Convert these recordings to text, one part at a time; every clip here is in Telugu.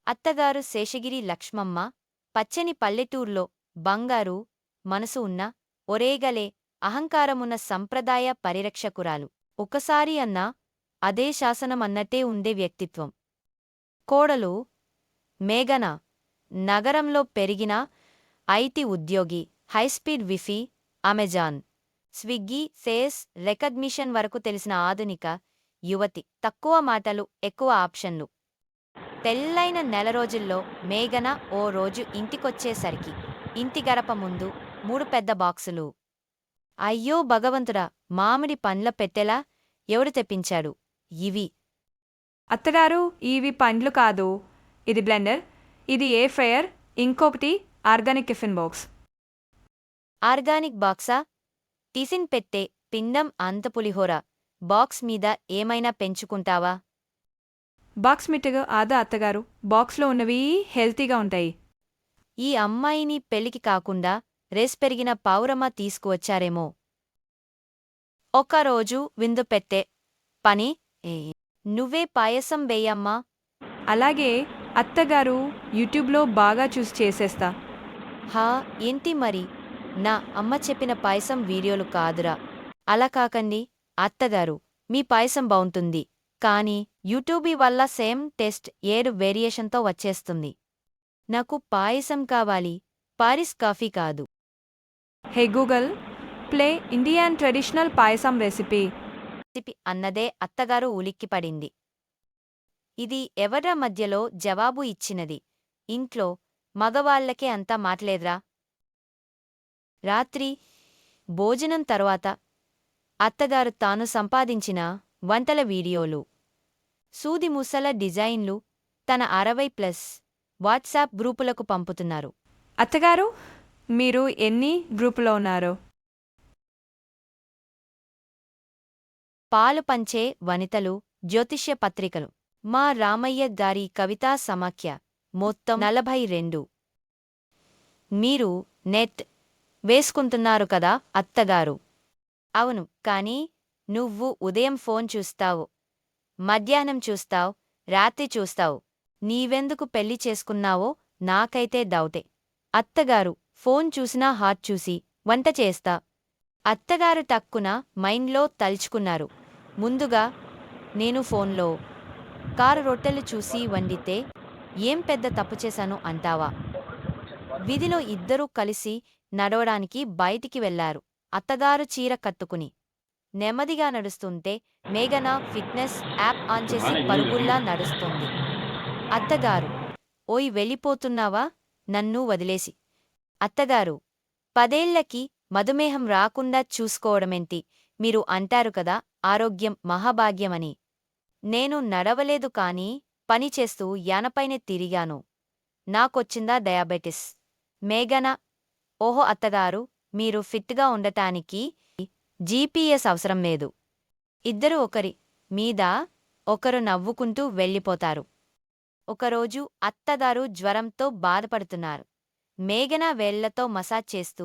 అత్తగారు శేషగిరి లక్ష్మమ్మ పచ్చని పల్లెటూర్లో బంగారు మనసు ఉన్న ఒరేగలే అహంకారమున్న సంప్రదాయ పరిరక్షకురాలు. ఒకసారి అన్నా అదే శాసనమన్నట్టే ఉండే వ్యక్తిత్వం. కోడలు మేఘన నగరంలో పెరిగిన ఐటీ ఉద్యోగి, high speed wifi, Amazon, Swiggy sales recognition వరకు తెలిసిన ఆధునిక యువతి. తక్కువ మాటలు, ఎక్కువ ఆప్షన్లు. పెళ్లైన నెల రోజుల్లో మేఘన ఓ రోజు ఇంటికొచ్చేసరికి ఇంటి గడప ముందు 3 పెద్ద బాక్సులు. అయ్యో భగవంతుడా, మామిడి పండ్ల పెట్టెలా? ఎవడు తెప్పించాడు ఇవి? అత్తగారు, ఇవి పండ్లు కాదు, ఇది బ్లెండర్, ఇది ఏ ఫ్రయర్, ఇంకొకటి ఆర్గానిక్ టిఫిన్ బాక్స్. ఆర్గానిక్ బాక్సా? టిఫిన్ పెట్టే పిండం అంత పులిహోర బాక్స్ మీద ఏమైనా పెంచుకుంటావా? బాక్స్ మిట్టగా ఆదా అత్తగారు, బాక్స్లో ఉన్నవి హెల్తీగా ఉంటాయి. ఈ అమ్మాయిని పెళ్లికి కాకుండా రేస్ పెరిగిన పావురమ్మ తీసుకువచ్చారేమో. ఒకరోజు విందు పెట్టే పని నువ్వే పాయసం వేయమ్మా. అలాగే అత్తగారు, యూట్యూబ్లో బాగా చూసి చేసేస్తా. హా, ఏంటి మరి? నా అమ్మ చెప్పిన పాయసం వీడియోలు కాదురా. అలా కాకండి అత్తగారు, మీ పాయసం బావుంటుంది, కానీ యూట్యూబీ వల్ల సేమ్ టేస్ట్ 7 వేరియేషన్తో వచ్చేస్తుంది. నాకు పాయసం కావాలి, పారిస్ కాఫీ కాదు. హే గూగల్, ప్లే ఇండియన్ ట్రెడిషనల్ పాయసం రెసిపీ. అన్నదే అత్తగారు ఉలిక్కిపడింది. ఇది ఎవడ్రా మధ్యలో జవాబు ఇచ్చినది? ఇంట్లో మగవాళ్లకే అంతా మాట్లేద్రా? రాత్రి భోజనం తరువాత అత్తగారు తాను సంపాదించిన వంటల వీడియోలు, సూదిమూసల డిజైన్లు తన 60+ వాట్సాప్ గ్రూపులకు పంపుతున్నారు. అత్తగారు, మీరు ఎన్ని గ్రూపులో ఉన్నారు? పాలు పంచే వనితలు, జ్యోతిష్య పత్రికలు, మా రామయ్య గారి కవితా సమాఖ్య, మొత్తం 42. మీరు నెట్ వేసుకుంటున్నారు కదా అత్తగారు? అవును, కానీ నువ్వు ఉదయం ఫోన్ చూస్తావు, మధ్యాహ్నం చూస్తావ్, రాత్రి చూస్తావు. నీవెందుకు పెళ్లి చేసుకున్నావో నాకైతే డౌటే. అత్తగారు ఫోన్ చూసినా హాట్ చూసి వంట చేస్తా. అత్తగారు టక్కున మైండ్లో తలుచుకున్నారు. ముందుగా నేను ఫోన్లో కారు రొట్టెలు చూసి వండితే ఏం పెద్ద తప్పు చేశాను అంటావా? వీధిలో ఇద్దరూ కలిసి నడవడానికి బయటికి వెళ్లారు. అత్తగారు చీర కట్టుకుని నెమ్మదిగా నడుస్తుంటే మేఘన ఫిట్నెస్ యాప్ ఆన్ చేసి పరుగుల్లా నడుస్తుంది. అత్తగారు, ఓయ్ వెళ్ళిపోతున్నావా నన్ను వదిలేసి? అత్తగారు, 10 ఏళ్లకి మధుమేహం రాకుండా చూసుకోవడమేంటి? మీరు అంటారు కదా ఆరోగ్యం మహాభాగ్యమని. నేను నడవలేదు కానీ పని చేస్తూ యానపైనే తిరిగాను. నాకొచ్చిందా డయాబెటిస్? మేఘన, ఓహో అత్తగారు, మీరు ఫిట్గా ఉండటానికి జీపీఎస్ అవసరం లేదు. ఇద్దరు ఒకరి మీద ఒకరు నవ్వుకుంటూ వెళ్ళిపోతారు. ఒకరోజు అత్తగారు జ్వరంతో బాధపడుతున్నారు. మేఘన వేళ్లతో మసాజ్ చేస్తూ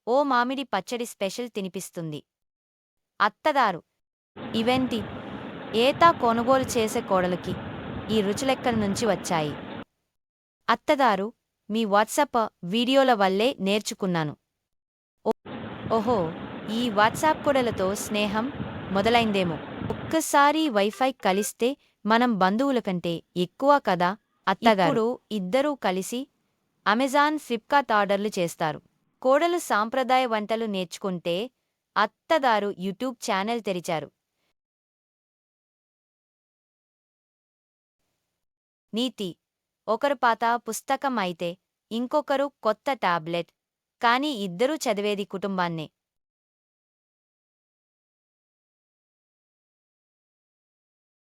ఓ మామిడి పచ్చడి స్పెషల్ తినిపిస్తుంది. అత్తగారు, ఇవేంటి? ఏతా కొనుగోలు చేసే కోడలికి ఈ రుచులెక్కడి నుంచి వచ్చాయి? అత్తగారు, మీ వాట్సాప్ వీడియోల వల్లే నేర్చుకున్నాను. ఓహో, ఈ వాట్సాప్ కోడలతో స్నేహం మొదలైందేమో. ఒక్కసారి వైఫై కలిస్తే మనం బంధువుల కంటే ఎక్కువ కదా అత్తగారు? ఇప్పుడు ఇద్దరూ కలిసి అమెజాన్, ఫ్లిప్కార్ట్ ఆర్డర్లు చేస్తారు. కోడలు సాంప్రదాయ వంటలు నేర్చుకుంటే అత్తగారు యూట్యూబ్ ఛానల్ తెరిచారు. నీతి: ఒకరు పాత పుస్తకం అయితే ఇంకొకరు కొత్త టాబ్లెట్, కానీ ఇద్దరూ చదివేది కుటుంబాన్నే.